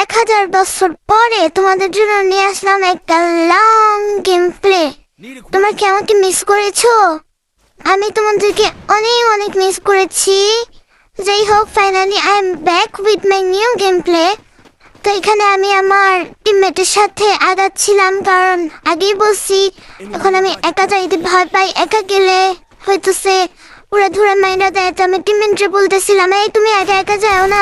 1000 বছর পরে তোমাদের জন্য নিয়ে আসলাম একটা লং গেম প্লে। তোমরা কি আমাকে মিস করেছো? আমি তোমাদেরকে অনেক অনেক মিস করেছি। যাই হোক, finally I am back with my new game play. তো এখানে আমি আমার টিমমেটের সাথে আগাচ্ছিলাম, কারণ আগেই বলছি এখন আমি একা যাইতে ভয় পাই। একা গেলে হয়তো সে পুরো ধরে মাইরা দেয়। তো আমি টিমমেটরে বলতেছিলাম, এই তুমি একা একা যাও না,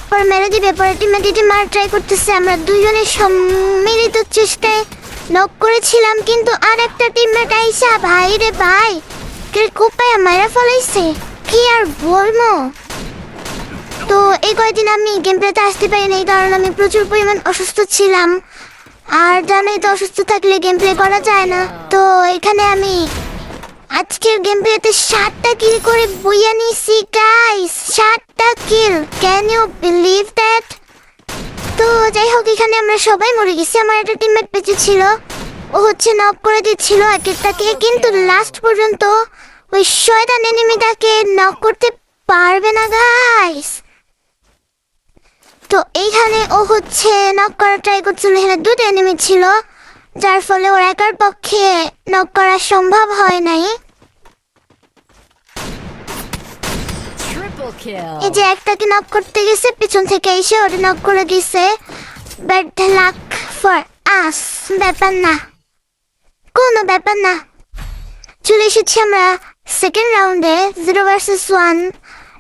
পরে মেরে দিবে। পরে টিমমেট মার ট্রাই করতেছে। আমরা দুজনের সম্মিলিত চেষ্টায় নক করেছিলাম, কিন্তু আর একটা টিমমেট আইসা ভাই রে ভাই কোপায় মারা ফলাইছে। কি আর বলবো। তো এই কয়েকদিন আমি গেম প্লেতে আসতে পারিনি, এই কারণে আমি প্রচুর পরিমাণ অসুস্থ ছিলাম। আর জানোই তো, অসুস্থ থাকলে গেম প্লে করা যায় না। তো এখানে আমি আজকের গেম প্লেতে 7টা কিল করে বইয়া নিছি গাইস। 7টা kill, can you believe that? তো যাই হোক, এখানে আমরা সবাই মরে গেছি। আমার একটা টিমমেট বেঁচে ছিল, ও হচ্ছে নক করে দিচ্ছিল এক একটাকে, কিন্তু লাস্ট পর্যন্ত ওই শয়তান এনিমিটাকে নক করতে পারবে না গাইস। তো এইখানে ও হচ্ছে নক করার ট্রাই করছিল, এখানে 2টা এনিমি ছিল, যার ফলে ওর একার পক্ষে নক করা সম্ভব হয় নাই। এই যে একটাকে নক করতে গেছে, পিছন থেকে এসে ওটা নক করে দিছে। Bad luck for us. ব্যাপার না, কোনো ব্যাপার না। চলে এসেছি আমরা সেকেন্ড রাউন্ডে, 0 ভার্সেস 1।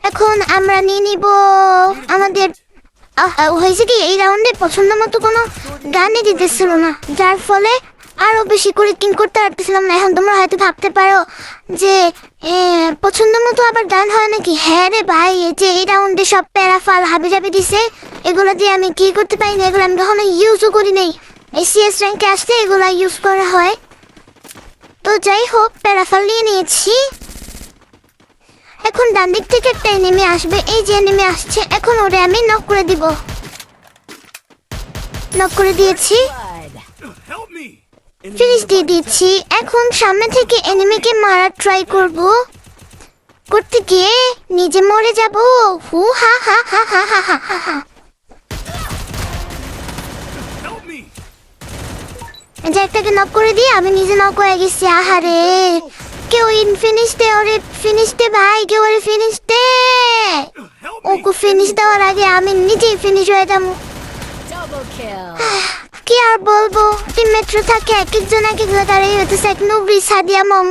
এখন আমরা নিয়ে নিব আমাদের হয়েছে কি, এই রাউন্ডে পছন্দ মতো কোনো গানই দিতেছিল না, যার ফলে আরো বেশি করে কিং করতে পারতেছিলাম না। এখন তোমরা হয়তো ভাবতে পারো যে পছন্দ মতো আবার গান হয় নাকি। হ্যাঁ রে ভাই, এই যে এই রাউন্ডে সব প্যারাফাল হাবি জাবি দিছে, এগুলো দিয়ে আমি কি করতে পারি না, এগুলো আমি কখনো ইউজও করি নাই। এই সিএস র্যাঙ্কে আসতে এগুলো ইউজ করা হয়। তো যাই হোক, প্যারাফাল নিয়ে নিয়েছি। এখন ডান দিক থেকে একটা এনিমি আসবে, এই যে এনিমি আসছে, এখন ওরে আমি নক করে দিব। নক করে দিয়েছি, ফিনিশ দিয়ে দিচ্ছি। এখন সামনে থেকে এনিমিকে মারার ট্রাই করব, করতে গিয়ে নিজে মরে যাব। হু হা হা হা হা হা হা হা হা। যে একটাকে নক করে দিয়ে আমি নিজে নক হয়ে গেছি। আহারে, কেউ ফিনিশ দে ওরে, ফিনিশ দে ভাই, কেউ ওরে ফিনিশ দে। ওকে ফিনিশ দেওয়ার আগে আমি নিজেই ফিনিশ হয়ে যাবো। কি আর বলবো, টিমমেটরা থাকে এক একজন এক এক জায়গায়। এই হতেছে এক নুবরি সাদিয়া মম,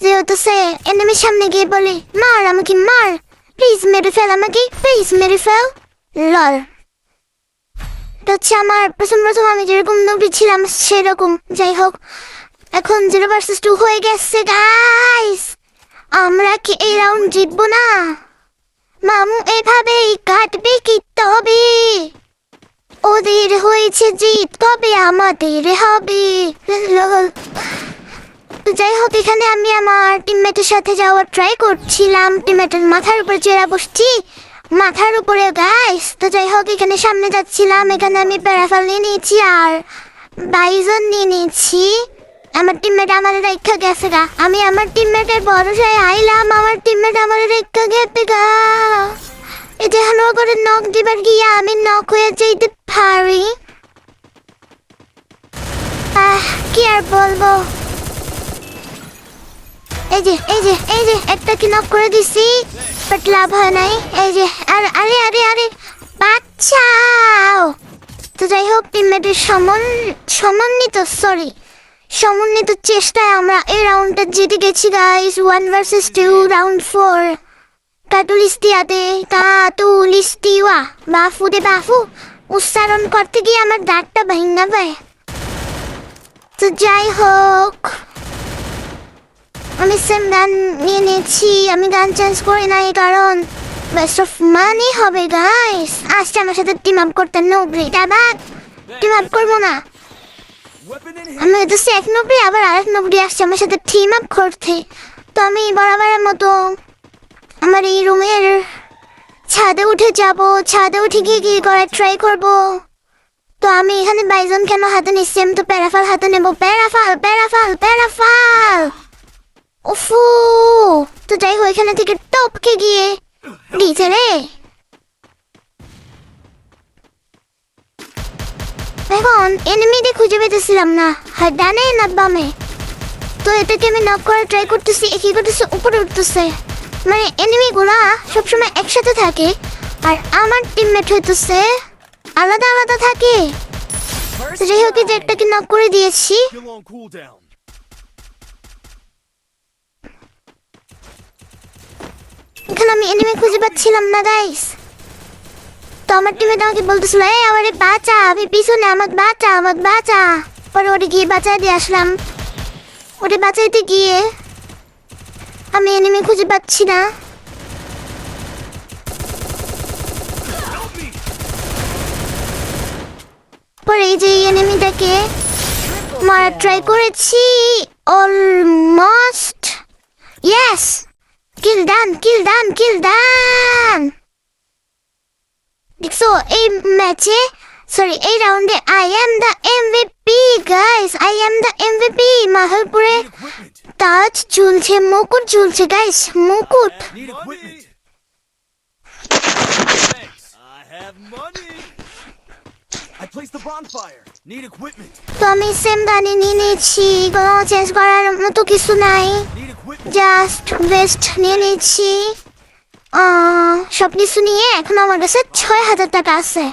যে হতেছে এনিমির সামনে গিয়ে বলে, মার আমাকে মার, প্লিজ মেরে ফেল আমাকে, প্লিজ মেরে ফেল। লল, এটা হচ্ছে আমার প্রথম আমি যেরকম নুবরি ছিলাম সেরকম। যাই হোক, এখন 0 ভার্সেস 2 হয়ে গেছে গাইস। আমরা কি এই রাউন্ড জিতবো না? মামু এভাবেই কাটবে কি তবে? ওদের হয়েছে জিত, তবে আমাদের হবে। যাই হোক, এখানে আমি আমার টিমমেটের সাথে যাওয়ার ট্রাই করছিলাম। টিমমেটের মাথার উপরে চেরা বসছি, মাথার উপরে গাইস। তো যাই হোক, এখানে সামনে যাচ্ছিলাম, এখানে আমি প্যারাফাল নিয়ে নিয়েছি আর বাইজন নিয়ে নিয়েছি। আমার টিমমেট আমাদের রেখা গেছে গা, আমি আমার টিমমেটের ভরসায় আইলাম, আমার টিমমেট আমাদের রেখা গেছে গা। এই যে হানো করে নক দিবার গিয়া আমি নক হয়ে যাইতে পারি। কি আর বলবো। এই যে এই যে এই যে একটা কি নক করে দিছি, বাট লাভ হয় নাই। এই যে আর আরে আরে আরে বাঁচাও। তো যাই হোক, টিমমেটের সমন্বিত চেষ্টায় আমরা এই রাউন্ডটা জিতে গেছি গাইস। 1 versus 2 round 4। কাতুলিস্তিওয়া বাফু দে বাফু উচ্চারণ করতে গিয়ে আমার দাঁতটা ভাঙা যায়। তো যাই হোক, আমি সেম গান নিয়ে নিয়েছি, আমি গান চেঞ্জ করি নাই, কারণ বেস্ট অফ মানি হবে গাইস। আসছে আমার সাথে টিম আপ করতে, নোবরি ডাবাক টিম আপ করবো না। আমি হচ্ছে এক নবরি, আবার আরেক নবরি আসছে আমার সাথে টিম আপ করতে। তো আমি বরাবরের মতো আমার এই রুমের ছাদে উঠে যাব, ছাদে উঠে গিয়ে কি করার ট্রাই করব। তো আমি এখানে বাইজন কেন হাতে নিচ্ছি, আমি তো প্যারাফাল হাতে নেব। প্যারাফাল প্যারাফাল প্যারাফাল উফু। তো যাই হোক, এখানে থেকে টপকে গিয়ে দিয়েছে রে। এখন এনিমিতে খুঁজে পেতেছিলাম না, হয় ডানে না বামে। তো এটাকে আমি নক করে ট্রাই করতেছি, কি করতেছে, উপরে উঠতেছে। মানে এনিমিগুলা সবসময় একসাথে থাকে, আর আমার টিমমেট হইতেছে আলাদা আলাদা থাকে। যাই হোক, যে একটাকে নক করে দিয়েছি। এখানে আমি এনিমি খুঁজে পাচ্ছিলাম না গাইস। তো আমার টিমমেট আমাকে বলতেছিল, এই আমারে বাঁচা, আমি পিছনে, আমাকে বাঁচা, আমাকে বাঁচা। পরে ওরে গিয়ে বাঁচাই দিয়ে আসলাম। ওরে বাঁচাইতে গিয়ে আমি এনিমি খুঁজে পাচ্ছি না। পরে এই যে এনিমিটাকে মারা ট্রাই করেছি, অলমোস্ট। ইয়েস, কিল ডান, কিল ডান, কিল ডান। দেখছো এই ম্যাচে, সরি এই রাউন্ডে I am the MVP guys, I am the MVP. মাথার উপরে তাজ ঝুলছে, মুকুট ঝুলছে গাইস, মুকুট। তো আমি সেম গানে নিয়ে নিয়েছি, কোনো চেঞ্জ করার মতো কিছু নাই, জাস্ট বেস্ট নিয়ে নিয়েছি। সব কিছু নিয়ে এখন আমার কাছে 6,000 টাকা আছে।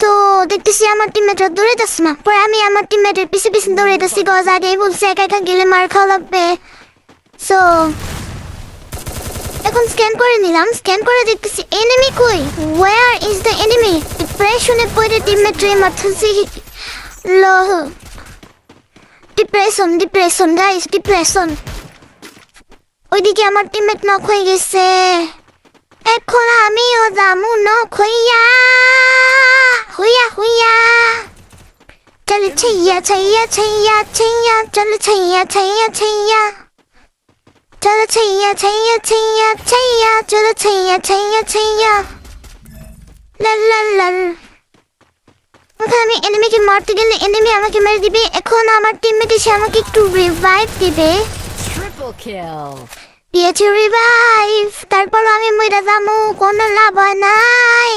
তো দেখতেছি আমার টিমমেটরা দৌড়াইতেছে না। পরে আমি আমার টিমমেটের পিছে পিছে দৌড়াইতেছি, গজ আগেই বলছে একা একা গেলে মার খাওয়া লাগবে। সো এখন স্ক্যান করে নিলাম, স্ক্যান করে দেখতেছি এনিমি কই, ওয়্যার ইজ দ্য এনিমি। ডিপ্রেশনে পড়ে টিমমেটরে মারতেছি, ডিপ্রেশন, ডিপ্রেশন গাইস, ডিপ্রেশন। ওইদিকে আমার টিমমেট নক হয়ে গেছে। এখন আমিও যামু নক হইয়া, হুইয়া হুইয়া। চল ছাইয়া ছাইয়া ছাইয়া ছাইয়া, চল ছাইয়া ছাইয়া ছাইয়া, চল ছাইয়া ছাইয়া ছাইয়া ছাইয়া, চল ছাইয়া ছাইয়া ছাইয়া, লাল লাল লাল। আমি এনিমিকে মারতে গেলে এনিমি আমাকে মেরে দিবে। এখন আমার টিমমেট এসে আমাকে একটু রিভাইভ দিবে। দিয়েছে রিভাইভ, তারপর আমি মরে যাবো, কোনো লাভ হয় নাই,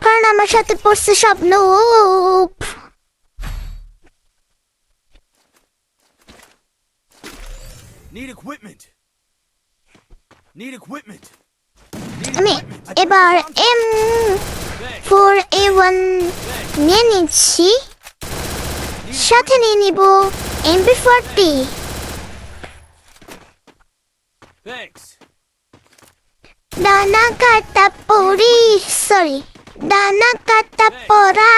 কারণ আমার সাথে পড়ছে সব নুব। আমি এবার M4A1 নিয়ে নিচ্ছি, সাথে নিয়ে নিব MP40। ডানা কাটা পড়ি, সরি ডানা কাটা পড়া।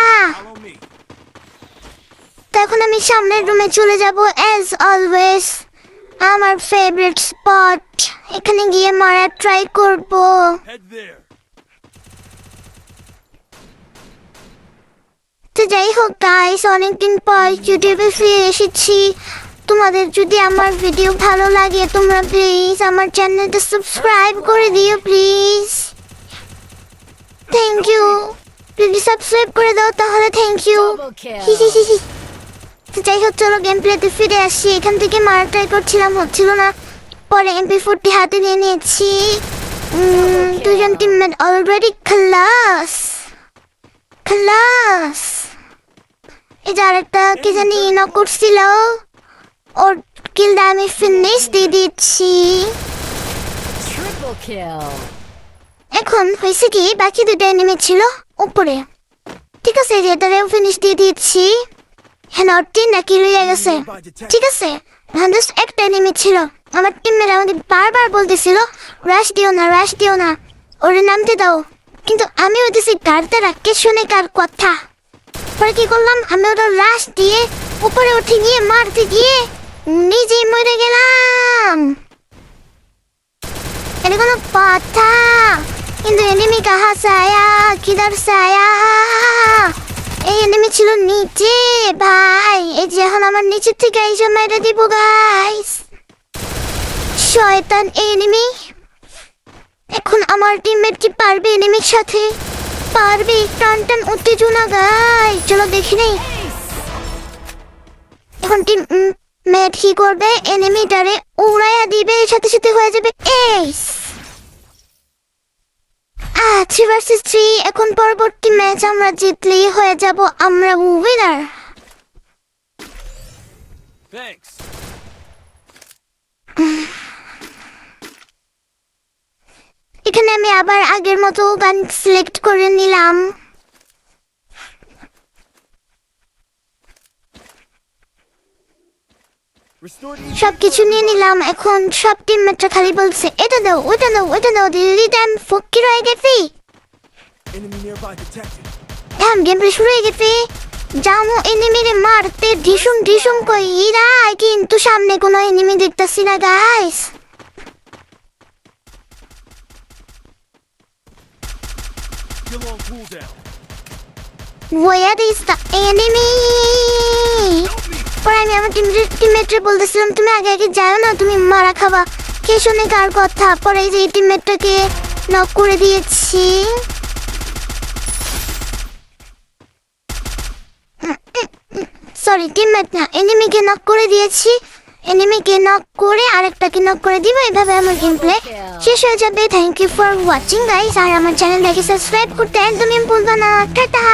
তখন আমি সামনের রুমে চলে যাব, অ্যাজ অলওয়েজ আমার ফেভারিট স্পট। এখানে গিয়ে মারা ট্রাই করব। তো যাই হোক গাইস, অনেকদিন পর ইউটিউবে ফিরে এসেছি। তোমাদের যদি আমার ভিডিও ভালো লাগে, তোমরা প্লিজ আমার চ্যানেলটা সাবস্ক্রাইব করে দিও প্লিজ। থ্যাংক ইউ, যদি সাবস্ক্রাইব করে দাও তাহলে থ্যাংক ইউ। যাই হোক, চলো গেম প্লেতে ফিরে আসি। এখান থেকে মারা ট্রাই করছিলাম, হচ্ছিল না। পরে MP40 হাতে নিয়ে নিয়েছি। দুজন টিমমেট অলরেডি খালাস খালাস। এই যে আরেকটা কে জানি নক করছিল, ওর কিলটা আমি ফিনিশ দিয়ে দিচ্ছি। এখন হয়েছে কি, বাকি দুটো এনিমি ছিল উপরে, ঠিক আছে, এটারেও ফিনিশ দিয়ে দিচ্ছি। হ্যাঁ, ওর 3টা কিল হয়ে গেছে, ঠিক আছে। জাস্ট একটা এনিমি ছিল। আমার টিমমেট আমাকে বারবার বলতেছিল রাশ দিও না, রাশ দিও না, ওরে নামতে দাও। কিন্তু আমি ওদেরকে গাড়িতে রাখতে শুনে কার কথা। পরে কি করলাম, আমি ওটা রাশ দিয়ে উপরে উঠে গিয়ে মারতে গিয়ে নিজেই মরে গেলাম। এটা কোনো কথা? কিন্তু এনিমি কাহা সে আয়া, কিধার সে আয়া? এই এনিমি ছিল নিচে ভাই। এই যে এখন আমার নিচের থেকে এসে মেরে দিব গাইস। শয়তান এনিমি। এখন আমার টিমমেট কি পারবে এনিমির সাথে? পারবে? টান টান উত্তেজনা গাই, চলো দেখি নেই। এখন টিমমেট কি করবে, এনিমিটারে উড়াইয়া দিবে, সাথে সাথে হয়ে যাবে এইস। 3 ভার্সেস 3, এখন পরবর্তী ম্যাচ আমরা জিতলেই হয়ে যাব আমরা উইনার। Thanks. এখানে আমি আবার আগের মতো গান সিলেক্ট করে নিলাম। Restore the সবকিছু নিয়ে নিলাম, এখন সব টিমমেটরা খালি বলছে এটা দাও ওটা দাও ওটা দাও, দিল্লি দাম ফকির হয়ে গেছি। enemy nearby detected. Game play শুরু হয়ে গেছে। জামু এনিমিরে মারতে ঢিসুম ঢিসুম কইরা, কিন্তু সামনে কোনো এনিমি দেখতাছি না guys. Kill on cooldown. Where is the enemy? পরে আমি আমার টিমমেটরে বলতেছিলাম তুমি আগে আগে যাও না, তুমি মারা খাবা। কে শুনে কার কথা? পরে এই যে টিমমেটটাকে নক করে দিয়েছি। সরি, টিমমেট না, এনিমিকে নক করে দিয়েছি। এনিমিকে নক করে আরেকটাকে নক করে দিব, এভাবে আমার গেম প্লে শেষ হয়ে যাবে। Thank you for watching guys, আর আমার চ্যানেলটাকে সাবস্ক্রাইব করতে একদমই ভুলবা না। টাটা।